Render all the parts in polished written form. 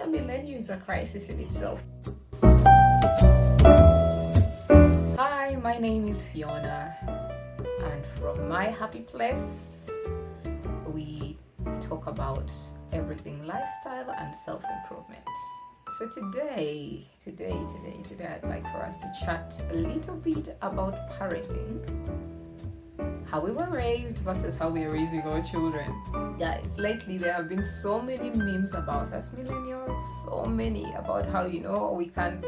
a millennial is a crisis in itself. Hi, my name is Fiona, and from my happy place, we talk about everything lifestyle and self-improvement. So today, I'd like for us to chat a little bit about parenting, how we were raised versus how we are raising our children. Guys, lately there have been so many memes about us millennials, so many about how, we can't,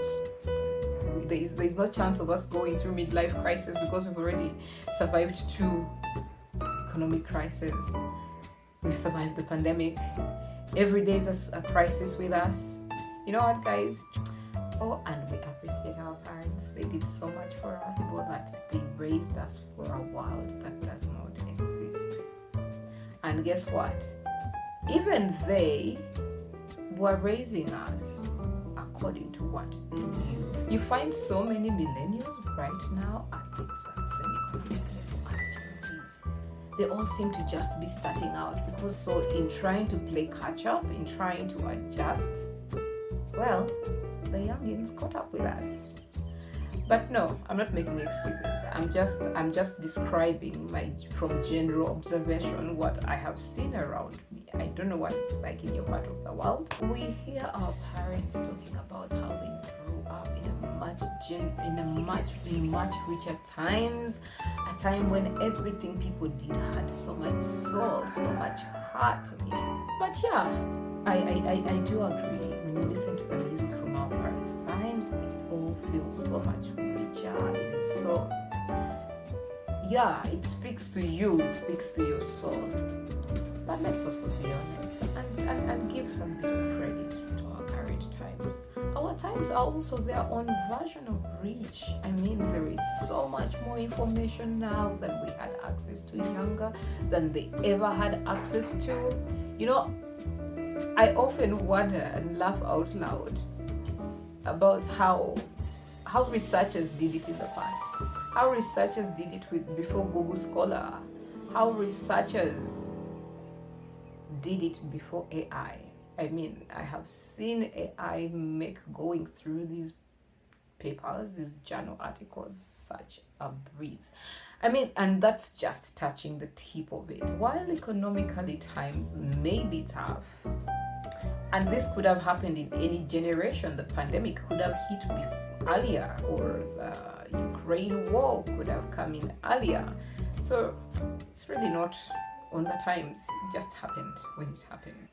there's no chance of us going through midlife crisis because we've already survived 2 economic crises. We've survived the pandemic. Every day is a crisis with us. You know what, guys? Oh, and we appreciate our parents. They did so much for us, but that they raised us for a world that does not exist. And guess what? Even they were raising us according to what they knew. You find so many millennials right now at the exact same economic level as Gen Zs. They all seem to just be starting out because so in trying to play catch up, in trying to adjust, well, the youngins caught up with us. But no, I'm not making excuses. I'm just describing from general observation what I have seen around me. I don't know what it's like in your part of the world. We hear our parents talking about how they grew up in much richer times, a time when everything people did had so much soul, so much heart in it. But yeah, I do agree. When you listen to the music from our parents' times, it all feels so much richer. It is so, it speaks to you, it speaks to your soul. But let's also be honest and give some bit of credit to our current times. Our times are also their own version of rich. I mean, there is so much more information now than we had access to younger, than they ever had access to. I often wonder and laugh out loud about how researchers did it in the past, how researchers did it before Google Scholar, how researchers did it before AI. I mean, I have seen AI going through these papers, these journal articles, such a breeze. I mean, and that's just touching the tip of it. While economically times may be tough, and this could have happened in any generation, the pandemic could have hit earlier, or the Ukraine war could have come in earlier. So it's really not on the times, it just happened when it happened.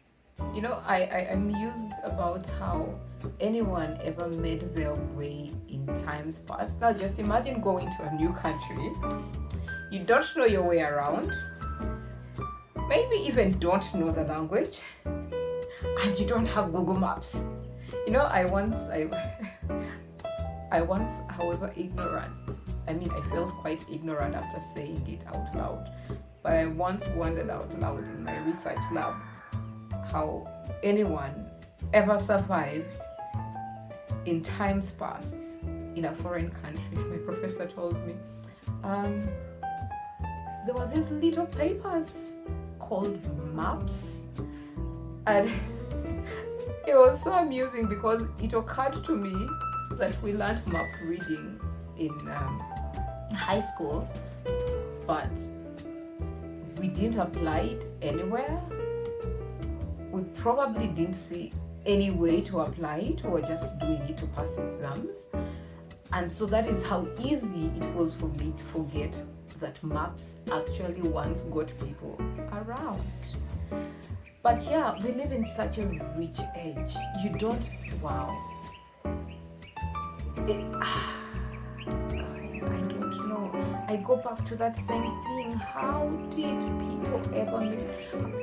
I'm mused about how anyone ever made their way in times past. Now just imagine going to a new country, you don't know your way around, maybe even don't know the language, and you don't have Google Maps. I once, however, ignorant. I mean, I felt quite ignorant after saying it out loud, but I once wondered out loud in my research lab how anyone ever survived in times past in a foreign country. My professor told me there were these little papers called maps, and it was so amusing because it occurred to me that we learned map reading in high school, but we didn't apply it anywhere. We probably didn't see any way to apply it. We were just doing it to pass exams. And so that is how easy it was for me to forget that maps actually once got people around. But yeah, we live in such a rich age. Guys, I don't know. I go back to that same thing. How did people ever make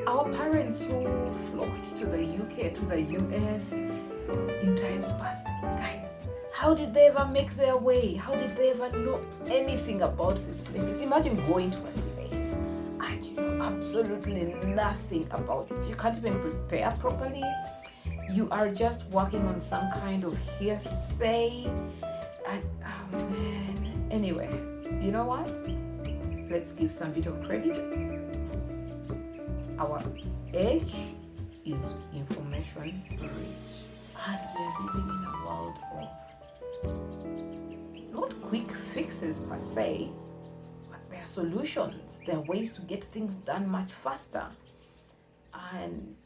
our parents who flocked to the UK, to the US in times past? Guys, how did they ever make their way? How did they ever know anything about these places? Imagine going to a place and you know absolutely nothing about it. You can't even prepare properly. You are just working on some kind of hearsay. And oh man. Anyway, you know what? Let's give some bit of credit. Our age is information rich, and we're living in a world of not quick fixes per se, but there are solutions. There are ways to get things done much faster. And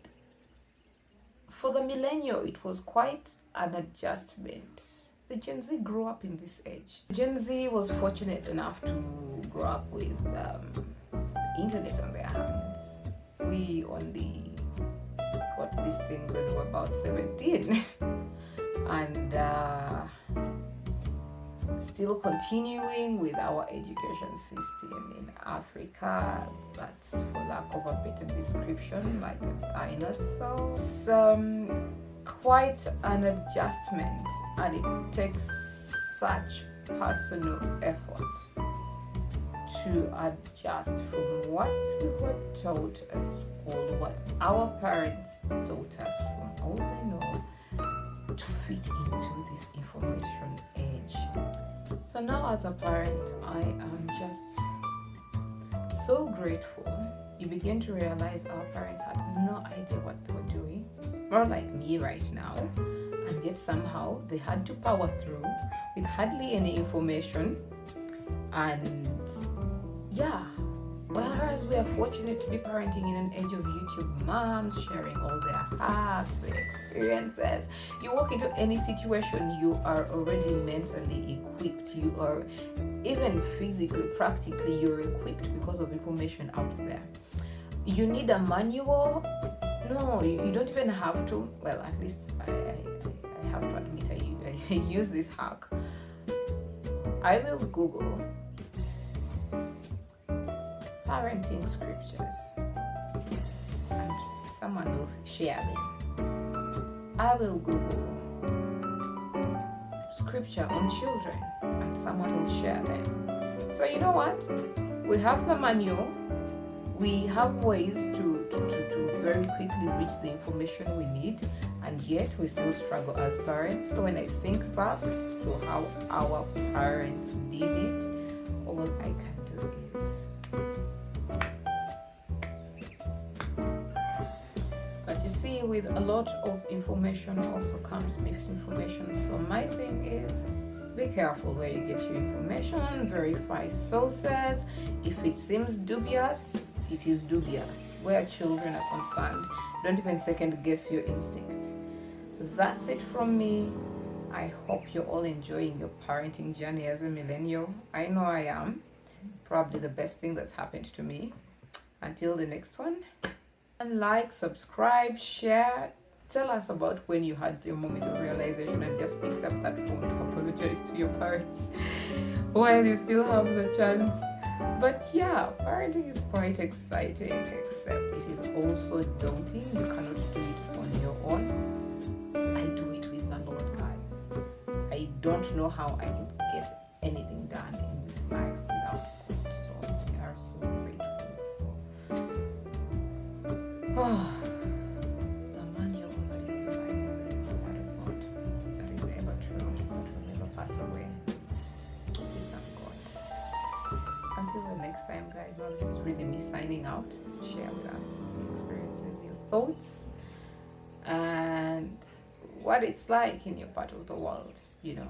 for the millennial, it was quite an adjustment. The Gen Z grew up in this age. Gen Z was fortunate enough to grow up with internet on their hands. We only got these things when we were about 17. And still continuing with our education system in Africa, that's for lack of a better description, like a dinosaur. It's quite an adjustment, and it takes such personal effort to adjust from what we were taught at school, what our parents taught us from all they know, to fit into this information age. So now as a parent, I am just so grateful. You begin to realize our parents had no idea what they were doing, more like me right now, and yet somehow they had to power through with hardly any information. And yeah, whereas we are fortunate to be parenting in an age of YouTube moms sharing all their hacks, their experiences. You walk into any situation, you are already mentally equipped. You are even physically, practically, you're equipped because of information out there. You need a manual? No, you don't even have to. Well, at least I have to admit I use this hack. I will Google parenting scriptures and someone will share them. I will Google scripture on children and someone will share them. So you know what? We have the manual. We have ways to very quickly reach the information we need, and yet we still struggle as parents. So when I think back to how our parents did it, all I can do is. But you see, with a lot of information also comes misinformation. So my thing is, be careful where you get your information, verify sources. If it seems dubious, it is dubious. Where children are concerned, don't even second guess your instincts. That's it from me. I hope you're all enjoying your parenting journey as a millennial. I know I am. Probably the best thing that's happened to me. Until the next one. And like, subscribe, share. Tell us about when you had your moment of realization and just picked up that phone to apologize to your parents while you still have the chance. But yeah, parenting is quite exciting, except it is also daunting. You cannot do it on your own. I do it with the Lord, guys. I don't know how I would get anything done in this life without God. So we are so grateful for the manual that is the Bible, the Word of God, that is ever true, that will never pass away. We thank God. Until the next time, guys. Now this is really me signing out. Share with us your experiences, your thoughts, and what it's like in your part of the world, you know.